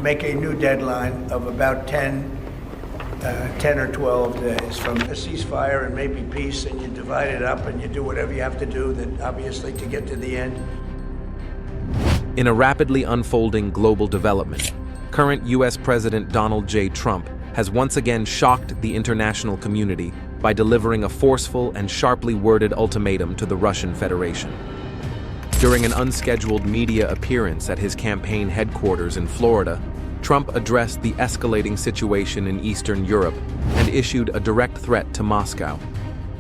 make a new deadline of about 10 or 12 days from a ceasefire and maybe peace, and you divide it up and you do whatever you have to do, that obviously to get to the end. In a rapidly unfolding global development, current U.S. President Donald J. Trump has once again shocked the international community by delivering a forceful and sharply worded ultimatum to the Russian Federation. During an unscheduled media appearance at his campaign headquarters in Florida, Trump addressed the escalating situation in Eastern Europe and issued a direct threat to Moscow.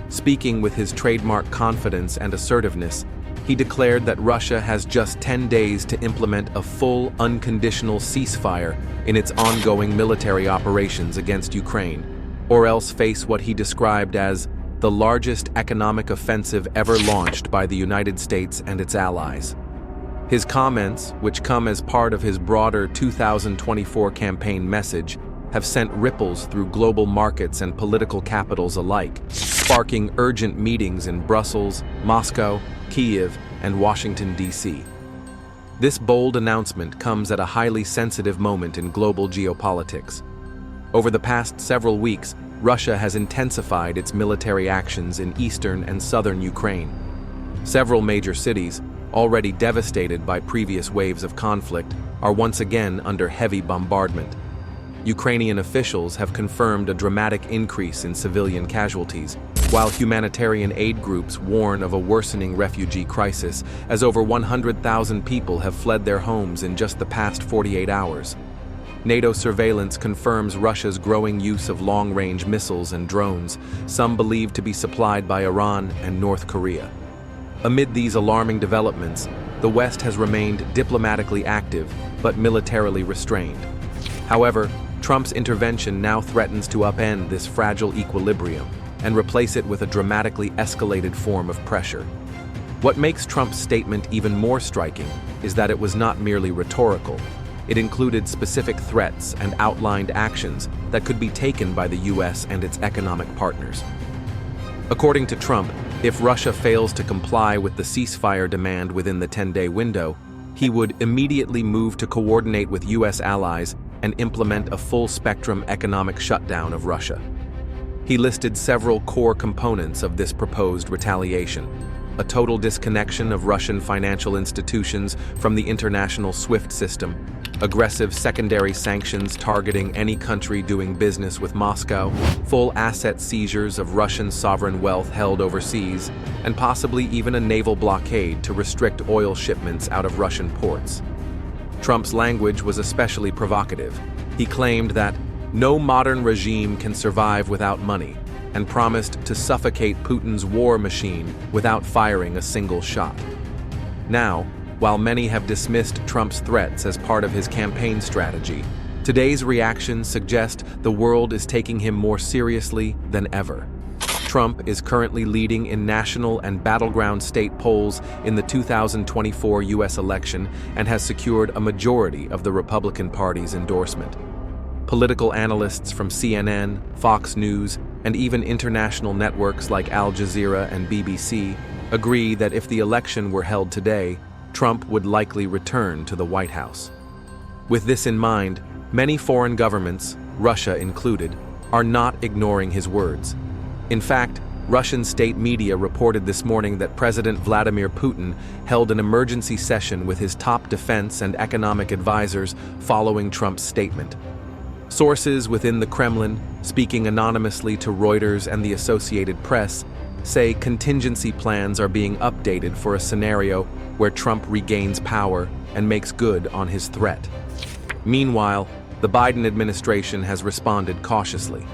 Speaking with his trademark confidence and assertiveness, he declared that Russia has just 10 days to implement a full, unconditional ceasefire in its ongoing military operations against Ukraine, or else face what he described as the largest economic offensive ever launched by the United States and its allies. His comments, which come as part of his broader 2024 campaign message, have sent ripples through global markets and political capitals alike, sparking urgent meetings in Brussels, Moscow, Kyiv, and Washington, D.C. This bold announcement comes at a highly sensitive moment in global geopolitics. Over the past several weeks, Russia has intensified its military actions in eastern and southern Ukraine. Several major cities, already devastated by previous waves of conflict, are once again under heavy bombardment. Ukrainian officials have confirmed a dramatic increase in civilian casualties, while humanitarian aid groups warn of a worsening refugee crisis as over 100,000 people have fled their homes in just the past 48 hours. NATO surveillance confirms Russia's growing use of long-range missiles and drones, some believed to be supplied by Iran and North Korea. Amid these alarming developments, the West has remained diplomatically active but militarily restrained. However, Trump's intervention now threatens to upend this fragile equilibrium and replace it with a dramatically escalated form of pressure. What makes Trump's statement even more striking is that it was not merely rhetorical. It included specific threats and outlined actions that could be taken by the U.S. and its economic partners. According to Trump, if Russia fails to comply with the ceasefire demand within the 10-day window, he would immediately move to coordinate with U.S. allies and implement a full-spectrum economic shutdown of Russia. He listed several core components of this proposed retaliation: a total disconnection of Russian financial institutions from the international SWIFT system, aggressive secondary sanctions targeting any country doing business with Moscow, full asset seizures of Russian sovereign wealth held overseas, and possibly even a naval blockade to restrict oil shipments out of Russian ports. Trump's language was especially provocative. He claimed that no modern regime can survive without money, and promised to suffocate Putin's war machine without firing a single shot. Now, while many have dismissed Trump's threats as part of his campaign strategy, today's reactions suggest the world is taking him more seriously than ever. Trump is currently leading in national and battleground state polls in the 2024 U.S. election and has secured a majority of the Republican Party's endorsement. Political analysts from CNN, Fox News, and even international networks like Al Jazeera and BBC agree that if the election were held today, Trump would likely return to the White House. With this in mind, many foreign governments, Russia included, are not ignoring his words. In fact, Russian state media reported this morning that President Vladimir Putin held an emergency session with his top defense and economic advisors following Trump's statement. Sources within the Kremlin, speaking anonymously to Reuters and the Associated Press, say contingency plans are being updated for a scenario where Trump regains power and makes good on his threat. Meanwhile, the Biden administration has responded cautiously.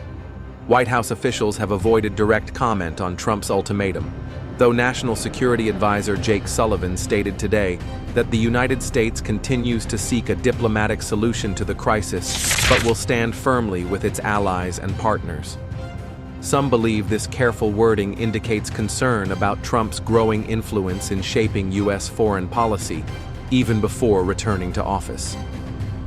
White House officials have avoided direct comment on Trump's ultimatum, though National Security Advisor Jake Sullivan stated today that the United States continues to seek a diplomatic solution to the crisis, but will stand firmly with its allies and partners. Some believe this careful wording indicates concern about Trump's growing influence in shaping U.S. foreign policy, even before returning to office.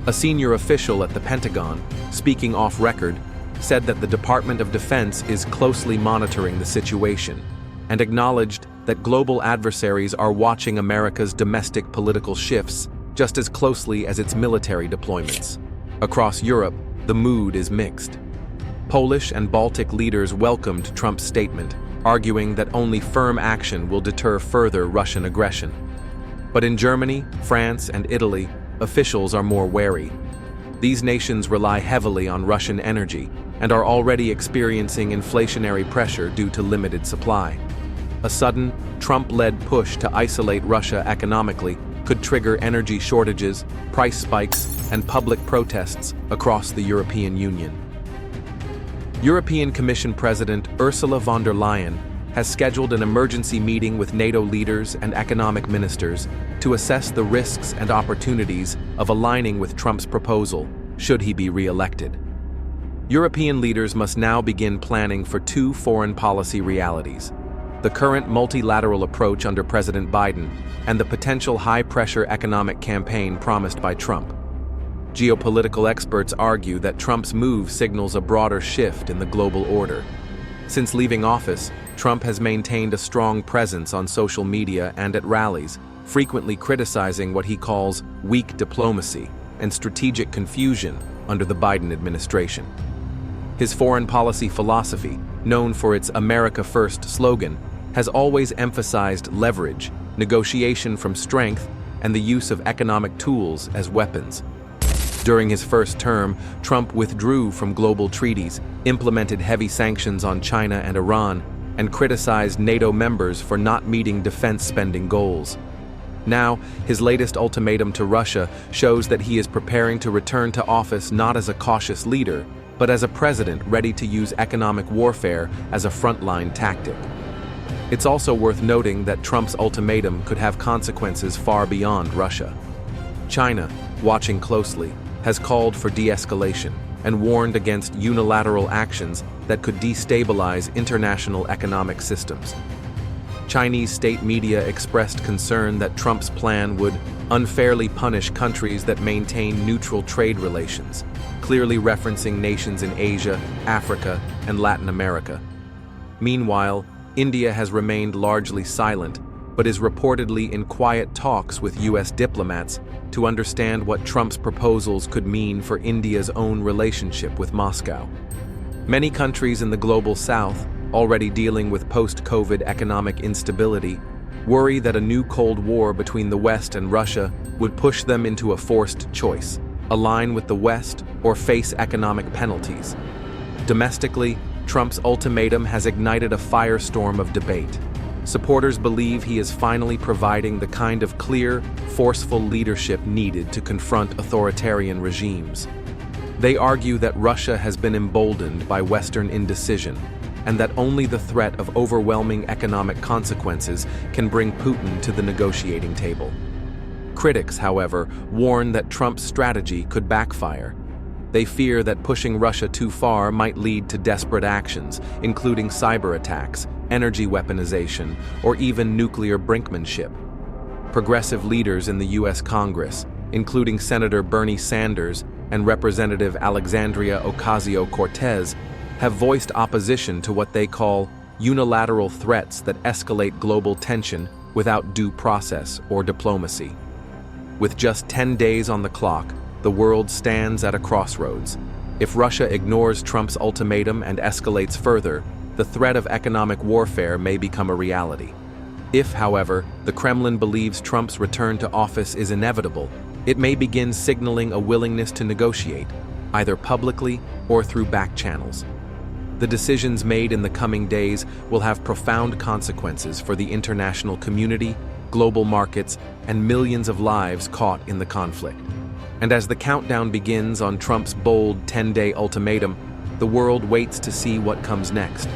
A senior official at the Pentagon, speaking off record, said that the Department of Defense is closely monitoring the situation and acknowledged that global adversaries are watching America's domestic political shifts just as closely as its military deployments. Across Europe, the mood is mixed. Polish and Baltic leaders welcomed Trump's statement, arguing that only firm action will deter further Russian aggression. But in Germany, France, and Italy, officials are more wary. These nations rely heavily on Russian energy and are already experiencing inflationary pressure due to limited supply. A sudden, Trump-led push to isolate Russia economically could trigger energy shortages, price spikes, and public protests across the European Union. European Commission President Ursula von der Leyen has scheduled an emergency meeting with NATO leaders and economic ministers to assess the risks and opportunities of aligning with Trump's proposal, should he be re-elected. European leaders must now begin planning for two foreign policy realities: the current multilateral approach under President Biden and the potential high-pressure economic campaign promised by Trump. Geopolitical experts argue that Trump's move signals a broader shift in the global order. Since leaving office, Trump has maintained a strong presence on social media and at rallies, frequently criticizing what he calls weak diplomacy and strategic confusion under the Biden administration. His foreign policy philosophy, known for its America First slogan, has always emphasized leverage, negotiation from strength, and the use of economic tools as weapons. During his first term, Trump withdrew from global treaties, implemented heavy sanctions on China and Iran, and criticized NATO members for not meeting defense spending goals. Now, his latest ultimatum to Russia shows that he is preparing to return to office not as a cautious leader, but as a president ready to use economic warfare as a frontline tactic. It's also worth noting that Trump's ultimatum could have consequences far beyond Russia. China, watching closely, has called for de-escalation and warned against unilateral actions that could destabilize international economic systems. Chinese state media expressed concern that Trump's plan would unfairly punish countries that maintain neutral trade relations, clearly referencing nations in Asia, Africa, and Latin America. Meanwhile, India has remained largely silent, but is reportedly in quiet talks with U.S. diplomats to understand what Trump's proposals could mean for India's own relationship with Moscow. Many countries in the global south, already dealing with post-COVID economic instability, worry that a new Cold War between the West and Russia would push them into a forced choice: align with the West or face economic penalties. Domestically, Trump's ultimatum has ignited a firestorm of debate. Supporters believe he is finally providing the kind of clear, forceful leadership needed to confront authoritarian regimes. They argue that Russia has been emboldened by Western indecision, and that only the threat of overwhelming economic consequences can bring Putin to the negotiating table. Critics, however, warn that Trump's strategy could backfire. They fear that pushing Russia too far might lead to desperate actions, including cyber attacks, energy weaponization, or even nuclear brinkmanship. Progressive leaders in the U.S. Congress, including Senator Bernie Sanders and Representative Alexandria Ocasio-Cortez, have voiced opposition to what they call unilateral threats that escalate global tension without due process or diplomacy. With just 10 days on the clock, the world stands at a crossroads. If Russia ignores Trump's ultimatum and escalates further, the threat of economic warfare may become a reality. If, however, the Kremlin believes Trump's return to office is inevitable, it may begin signaling a willingness to negotiate, either publicly or through back channels. The decisions made in the coming days will have profound consequences for the international community, global markets, and millions of lives caught in the conflict. And as the countdown begins on Trump's bold 10-day ultimatum, the world waits to see what comes next.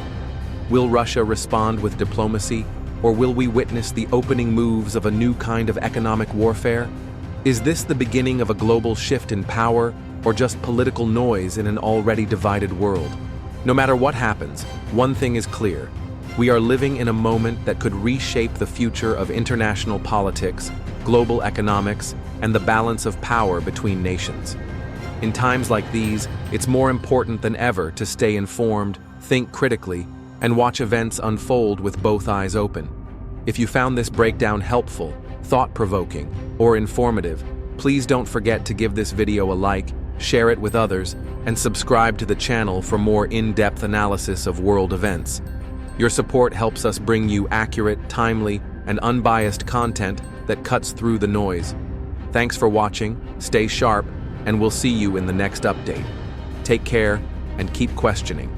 Will Russia respond with diplomacy, or will we witness the opening moves of a new kind of economic warfare? Is this the beginning of a global shift in power, or just political noise in an already divided world? No matter what happens, one thing is clear. We are living in a moment that could reshape the future of international politics, global economics, and the balance of power between nations. In times like these, it's more important than ever to stay informed, think critically, and watch events unfold with both eyes open. If you found this breakdown helpful, thought-provoking, or informative, please don't forget to give this video a like share it with others, and subscribe to the channel for more in-depth analysis of world events. Your support helps us bring you accurate, timely, and unbiased content that cuts through the noise. Thanks for watching, stay sharp, and we'll see you in the next update. Take care and keep questioning.